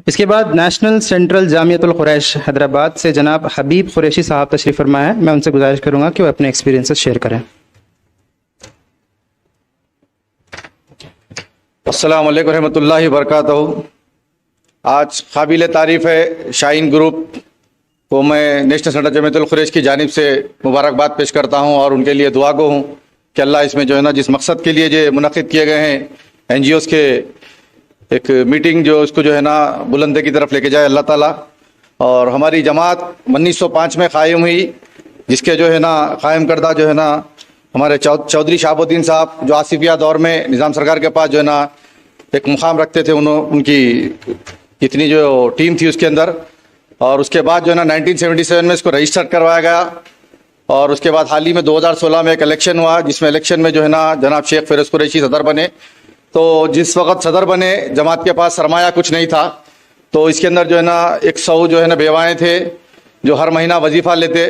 इसके बाद national central Jamiatul Quraish Hyderabad से जनाब हबीब कुरैशी साहब तशरीफ़ फरमा है। मैं उनसे गुजारिश करूँगा कि वो अपने एक्सपीरियंसेस शेयर करें। अस्सलाम वालेकुम रहमतुल्लाहि व बरकातहू। आज काबिल तारीफ़ है शाहीन ग्रुप को मैं नेशनल सेंटर जामियतुल कुरैश की जानिब से मुबारकबाद पेश करता हूँ और उनके लिए दुआ गो हूँ कि अल्लाह इसमें जो है ना जिस मकसद के लिए जो मुनक़िद किए गए हैं NGOs के एक मीटिंग जो उसको जो है ना बुलंदी की तरफ लेके जाए अल्लाह ताला। और हमारी जमात 1905 में कायम हुई, जिसके जो है ना कायम करदा जो है ना हमारे चौधरी शहाबुद्दीन साहब जो आसिफिया दौर में निज़ाम सरकार के पास जो है ना एक मुकाम रखते थे, उनकी इतनी जो टीम थी उसके अंदर। और उसके बाद जो है ना 1977 में इसको रजिस्टर करवाया गया और उसके बाद हाल ही में 2016 में एक इलेक्शन हुआ, जिसमें इलेक्शन में जो है ना जनाब शेख फिरोज कुरैशी सदर बने। तो जिस वक्त सदर बने जमात के पास सरमाया कुछ नहीं था, तो इसके अंदर जो है ना 100 जो है ना बेवाएँ थे जो हर महीना वजीफ़ा लेते,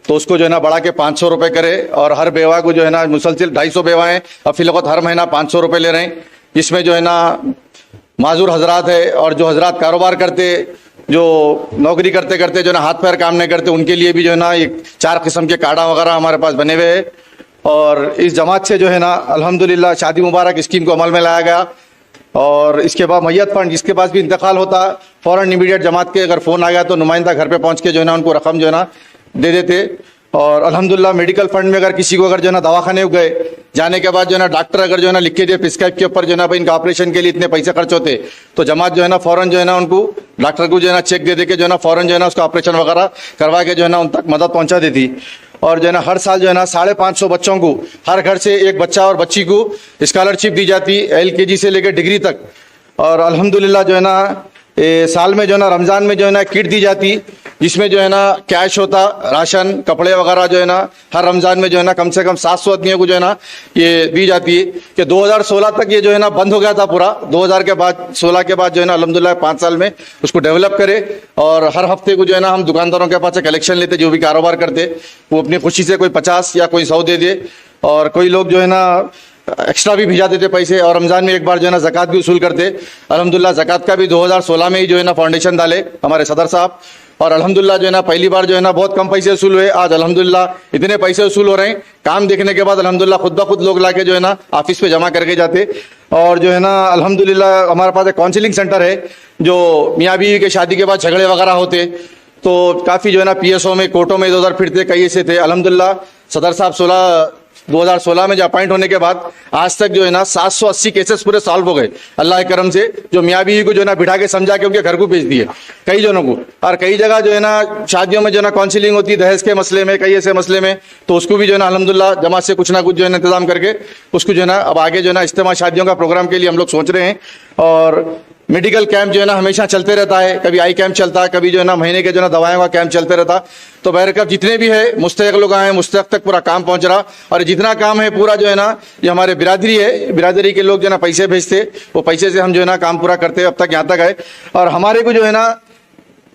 तो उसको जो है ना बढ़ा के 500 रुपये करे और हर बेवा को जो है ना मुसलसिल 250 बेवाएँ अब फिलवत हर महीना 500 रुपये ले रहे हैं। इसमें जो है ना माजूर हजरात है और जो हजरात कारोबार करते, जो नौकरी करते करते जो है ना हाथ पैर काम नहीं करते, उनके लिए भी जो है ना एक 4 किस्म के कार्ड वगैरह हमारे पास बने हुए हैं। और इस जमात से जो है ना अल्हम्दुलिल्लाह शादी मुबारक स्कीम को अमल में लाया गया। और इसके बाद मैयत फंड जिसके पास भी इंतकाल होता, फ़ौरन इमीडिएट जमात के अगर फ़ोन आ गया तो नुमाइंदा घर पे पहुंच के जो है ना उनको रकम जो है ना दे देते। और अल्हम्दुलिल्लाह मेडिकल फंड में अगर किसी को अगर जो है ना दवाखाने गए जाने के बाद जो है ना डॉक्टर अगर जो है ना लिख के दे प्रिस्क्राइब के ऊपर जो है ना भाई इनका ऑपरेशन के लिए इतने पैसे खर्च होते, तो जमात जो है ना फ़ौरन जो है ना उनको डॉक्टर को जो है ना चेक दे दे के जो है ना फ़ौरन जो है ना उसका ऑपरेशन वगैरह करवा के जो है ना उन तक मदद पहुंचा देती। और जो है ना हर साल जो है ना 550 बच्चों को, हर घर से एक बच्चा और बच्ची को स्कॉलरशिप दी जाती LKG से लेकर डिग्री तक। और अल्हम्दुलिल्लाह जो है ना साल में जो है ना रमज़ान में जो है ना किट दी जाती, जिसमें जो है ना कैश होता, राशन कपड़े वगैरह जो है ना हर रमज़ान में जो है ना कम से कम 700 आदमियों को जो है ना ये दी जाती है। कि 2016 तक ये जो है ना बंद हो गया था पूरा, 2000 के बाद 16 के बाद जो है ना अल्हम्दुलिल्लाह 5 साल में उसको डेवलप करे। और हर हफ्ते को जो है ना हम दुकानदारों के पास से कलेक्शन लेते, जो भी कारोबार करते वो अपनी खुशी से कोई 50 या कोई 100 दे दे, और कोई लोग जो है ना एक्स्ट्रा भी भिजा देते पैसे। और रमज़ान में एक बार जो है ना ज़कात भी वसूल करते। अल्हम्दुलिल्लाह ज़कात का भी 2016 में ही जो है ना फाउंडेशन डाले हमारे सदर साहब, और अल्हम्दुलिल्लाह जो है ना पहली बार जो है ना बहुत कम पैसे वसूल हुए, आज अल्हम्दुलिल्लाह इतने पैसे वसूल हो रहे हैं। काम देखने के बाद अल्हम्दुलिल्लाह खुद ब खुद लोग लाके जो है ना ऑफिस पे जमा करके जाते। और जो है ना अल्हम्दुलिल्लाह हमारे पास एक काउंसलिंग सेंटर है, जो मियाँ बीवी के शादी के बाद झगड़े वगैरह होते तो काफ़ी जो है ना PSO में कोर्टों में इधर उधर फिरते, कई ऐसे थे। अल्हम्दुलिल्लाह सदर साहब 2016 में जो अपॉइंट होने के बाद आज तक जो है ना 780 केसेस पूरे सॉल्व हो गए अल्लाह के करम से, जो मियाँ बीवी को जो है ना बिठा के समझा के उनके घर को भेज दिए कई जनों को। और कई जगह जो है ना शादियों में जो है ना काउंसलिंग होती है दहेज के मसले में, कई ऐसे मसले में, तो उसको भी जो है ना अल्हम्दुलिल्लाह जमात से कुछ ना कुछ जो है ना इंतजाम करके उसको जो है ना अब आगे जो है ना इज्तिमा शादियों का प्रोग्राम के लिए हम लोग सोच रहे हैं। और मेडिकल कैंप जो है ना हमेशा चलते रहता है, कभी आई कैंप चलता है, कभी जो है ना महीने के जो है ना दवाइयों का कैंप चलते रहता। तो बहरकब जितने भी है मुस्तहक लोग आए, मुस्तहक तक पूरा काम पहुंच रहा। और जितना काम है पूरा जो है ना ये हमारे बिरादरी है, बिरादरी के लोग जो है ना पैसे भेजते, वो पैसे से हम जो है ना काम पूरा करते अब तक यहाँ तक आए। और हमारे को जो है ना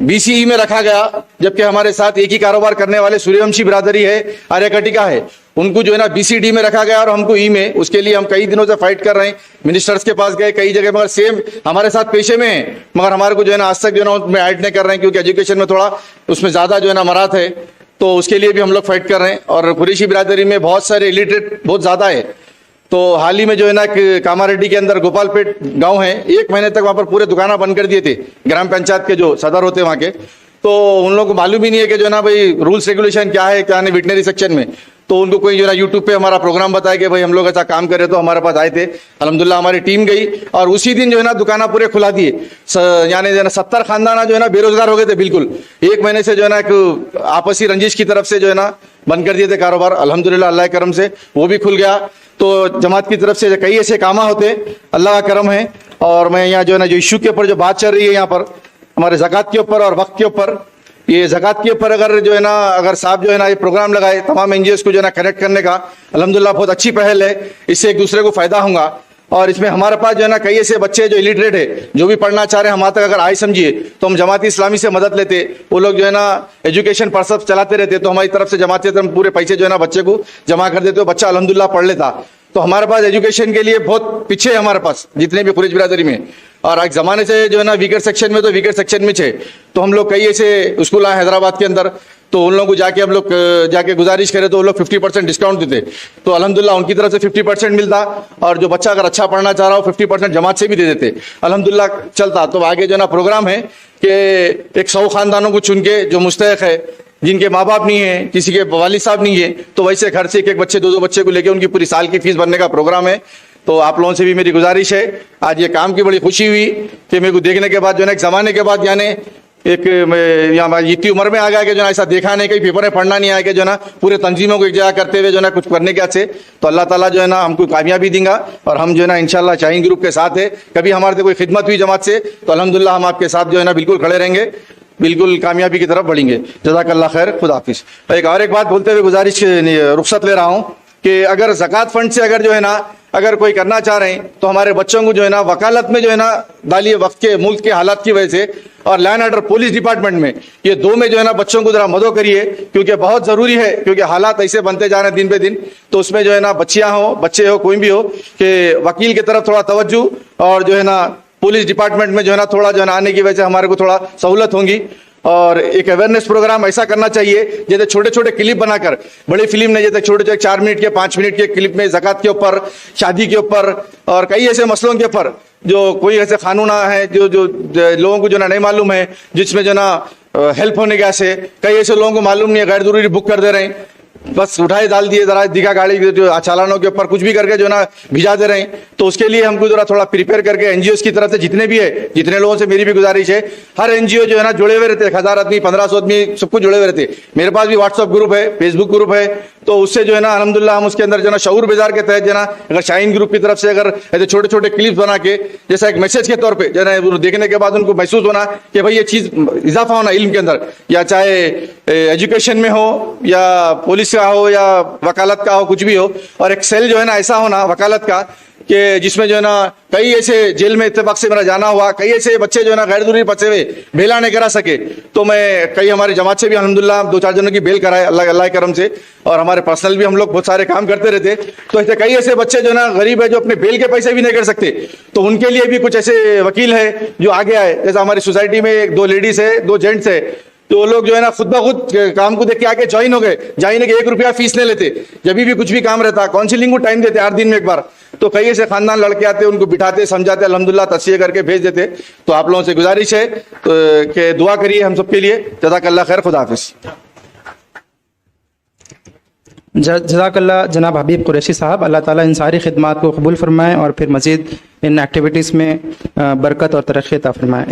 BCE में रखा गया, जबकि हमारे साथ एक ही कारोबार करने वाले सूर्यवंशी बिरादरी है, आर्यकटिका है, उनको जो है ना BCD में रखा गया और हमको E में। उसके लिए हम कई दिनों से फाइट कर रहे हैं, मिनिस्टर्स के पास गए कई जगह, मगर सेम हमारे साथ पेशे में है, मगर हमारे को जो है ना आज तक जो है ना उसमें ऐड नहीं कर रहे हैं, क्योंकि एजुकेशन में थोड़ा उसमें ज़्यादा जो है ना मरात है, तो उसके लिए भी हम लोग फाइट कर रहे हैं। और कुरैशी बिरादरी में बहुत सारे इलिटरेट बहुत ज़्यादा है, तो हाल ही में जो है ना कामारेड्डी के अंदर गोपालपेट गांव है, 1 महीने तक वहाँ पर पूरे दुकाना बंद कर दिए थे ग्राम पंचायत के जो सदर होते वहाँ के। तो उन लोगों को मालूम ही नहीं है कि जो है ना भाई रूल्स रेगुलेशन क्या है क्या नहीं वेटनरी सेक्शन में। तो उनको कोई जो है ना यूट्यूब पे हमारा प्रोग्राम बताया कि भाई हम लोग ऐसा काम करें, तो हमारे पास आए थे। अल्हम्दुलिल्लाह हमारी टीम गई और उसी दिन जो है ना दुकाना पूरे खुला दिए। यानी जो है ना 70 खानदाना जो है ना बेरोजगार हो गए थे बिल्कुल, 1 महीने से जो है ना एक आपसी रंजिश की तरफ से जो है ना बंद कर दिए थे कारोबार। अल्हम्दुलिल्लाह अल्लाह के करम से वो भी खुल गया। तो जमात की तरफ से कई ऐसे काम होते, अल्लाह का करम है। और मैं यहाँ जो है ना जो इशू के ऊपर जो बात चल रही है यहाँ पर हमारे ज़कात के ऊपर और वक्त के ऊपर, ये ज़कात के ऊपर अगर जो है ना अगर साहब जो है ना ये प्रोग्राम लगाए तमाम NGOs को जो है ना कनेक्ट करने का, अल्हम्दुलिल्लाह बहुत अच्छी पहल है, इससे एक दूसरे को फ़ायदा होगा। और इसमें हमारे पास जो है ना कई ऐसे बच्चे जो इलिटरेट है, जो भी पढ़ना चाह रहे हैं, हमारे तक अगर आए समझिए तो हम जमात इस्लामी से मदद लेते। वो लोग जो है ना एजुकेशन पर्सप चलाते रहते, तो हमारी तरफ से जमात से हम पूरे पैसे जो है ना बच्चे को जमा कर देते, तो बच्चा अल्हम्दुलिल्लाह पढ़ लेता। तो हमारे पास एजुकेशन के लिए बहुत पीछे है हमारे पास जितने भी कुरैश बिरादरी में, और एक ज़माने से जो है ना वीकर सेक्शन में, तो वीकर सेक्शन में छे, तो हम लोग कई ऐसे स्कूल आए हैदराबाद के अंदर, तो उन लोगों को जाके हम लोग जाके गुजारिश करें तो वो लोग 50% डिस्काउंट देते, तो अल्हम्दुलिल्लाह उनकी तरफ से 50% मिलता, और जो बच्चा अगर अच्छा पढ़ना चाह रहा हो 50% जमात से भी दे देते, अल्हम्दुलिल्लाह चलता। तो आगे जो है ना प्रोग्राम है कि एक 100 खानदानों को चुन के जो मुस्तहिक है, जिनके माँ बाप नहीं है, किसी के वालिद साहब नहीं है, तो वैसे घर से एक एक बच्चे, दो बच्चे को लेके उनकी पूरी साल की फीस भरने का प्रोग्राम है। तो आप लोगों से भी मेरी गुजारिश है, आज ये काम की बड़ी खुशी हुई कि मेरे को देखने के बाद जो है ना एक ज़माने के बाद यानी एक यहाँ इतनी उम्र में आ गया कि जो ना ऐसा देखा नहीं, कहीं पेपर में पढ़ना नहीं आया कि जो ना पूरे तंजीमों को एक जगह करते हुए जो ना कुछ करने के अच्छे, तो अल्लाह ताला जो है ना हमको कामयाबी देगा, और हम जो है ना इंशाल्लाह शाहीन ग्रुप के साथ है। कभी हमारे से कोई खिदमत हुई जमात से तो अल्हम्दुलिल्लाह हम आपके साथ जो है ना बिल्कुल खड़े रहेंगे, बिल्कुल कामयाबी की तरफ बढ़ेंगे। जज़ाकल्लाह खैर, खुदा हाफिज़। एक बात बोलते हुए गुजारिश रुख्सत ले रहा हूँ कि अगर ज़कात फंड से अगर जो है ना अगर कोई करना चाह रहे हैं तो हमारे बच्चों को जो है ना वकालत में जो है ना डालिए, वक्त के मुल्क के हालात की वजह से, और लैंड ऑर्डर पुलिस डिपार्टमेंट में, ये दो में जो है ना बच्चों को जरा मदद करिए, क्योंकि बहुत ज़रूरी है, क्योंकि हालात ऐसे बनते जा रहे हैं दिन पे दिन। तो उसमें जो है ना बच्चियाँ हो, बच्चे हो, कोई भी हो, कि वकील की तरफ थोड़ा तवज्जो, और जो है ना पुलिस डिपार्टमेंट में जो है ना थोड़ा जो है ना आने की वजह से हमारे को थोड़ा सहूलत होंगी। और एक अवेयरनेस प्रोग्राम ऐसा करना चाहिए जैसे छोटे छोटे क्लिप बनाकर, बड़ी फिल्म ने जैसे छोटे छोटे 4 मिनट के 5 मिनट के क्लिप में ज़कात के ऊपर, शादी के ऊपर, और कई ऐसे मसलों के ऊपर जो कोई ऐसे कानून है जो लोगों को जो ना नहीं मालूम है, जिसमें जो ना हेल्प होने के ऐसे कई ऐसे लोगों को मालूम नहीं है, गैर जरूरी बुक कर दे रहे हैं, बस उठाए डाल दिए, जरा दिखा गाड़ी जो चालानों के ऊपर कुछ भी करके जो ना भिजा दे रहे हैं। तो उसके लिए हमको जरा थोड़ा प्रिपेयर करके एनजीओ की तरफ से जितने भी है, जितने लोगों से मेरी भी गुजारिश है, हर एनजीओ जो है ना जुड़े हुए रहते, 1000 आदमी 1500 आदमी सब कुछ जुड़े हुए रहते। मेरे पास भी व्हाट्सअप ग्रुप है, फेसबुक ग्रुप है, तो उससे जो है ना अल्हम्दुलिल्लाह हम उसके अंदर जो है ना शऊर बाजार के तहत जो है ना अगर शाहीन ग्रुप की तरफ से अगर ऐसे छोटे छोटे क्लिप्स बना के जैसा एक मैसेज के तौर पे जो है ना देखने के बाद उनको महसूस होना कि भाई ये चीज़ इजाफा होना इल्म के अंदर, या चाहे एजुकेशन में हो या पुलिस का हो या वकालत का हो, कुछ भी हो, और एक सेल जो है ना ऐसा होना वकालत का कि जिसमें जो है ना कई ऐसे जेल में इत्तेफाक से मेरा जाना हुआ, कई ऐसे बच्चे जो है ना गैर जरूरी फंसे हुए बेला नहीं करा सके, तो मैं कई हमारी जमात से भी अल्हम्दुलिल्लाह 2-4 जनों की बेल कराए अल्लाह के करम से, और हमारे पर्सनल भी हम लोग बहुत सारे काम करते रहते। तो ऐसे कई ऐसे बच्चे जो ना गरीब है, जो अपने बेल के पैसे भी नहीं कर सकते, तो उनके लिए भी कुछ ऐसे वकील है जो आगे आए। जैसा हमारी सोसाइटी में 2 लेडीज है, 2 जेंट्स है, तो वो लोग जो है ना खुद ब खुद काम को देख के आके ज्वाइन हो गए, ज्वाइन के 1 रुपया फीस नहीं लेते, जब भी कुछ भी काम रहता काउंसिलिंग को टाइम देते 8 दिन में एक बार। तो कई ऐसे खानदान लड़के आते, उनको बिठाते, समझाते, अल्हम्दुलिल्लाह तस्वीर करके भेज देते। तो आप लोगों से गुजारिश है कि दुआ करिए हम सबके लिए। जज़ाकल्लाह खैर, खुदा हाफिज़। जज़ाकल्लाह जनाब हबीब कुरैशी साहब, अल्लाह ताला इन सारी खिदमात को कबूल फरमाएँ और फिर मज़ीद इन एक्टिविटीज़ में बरकत और तरक्की अता फरमाएँ।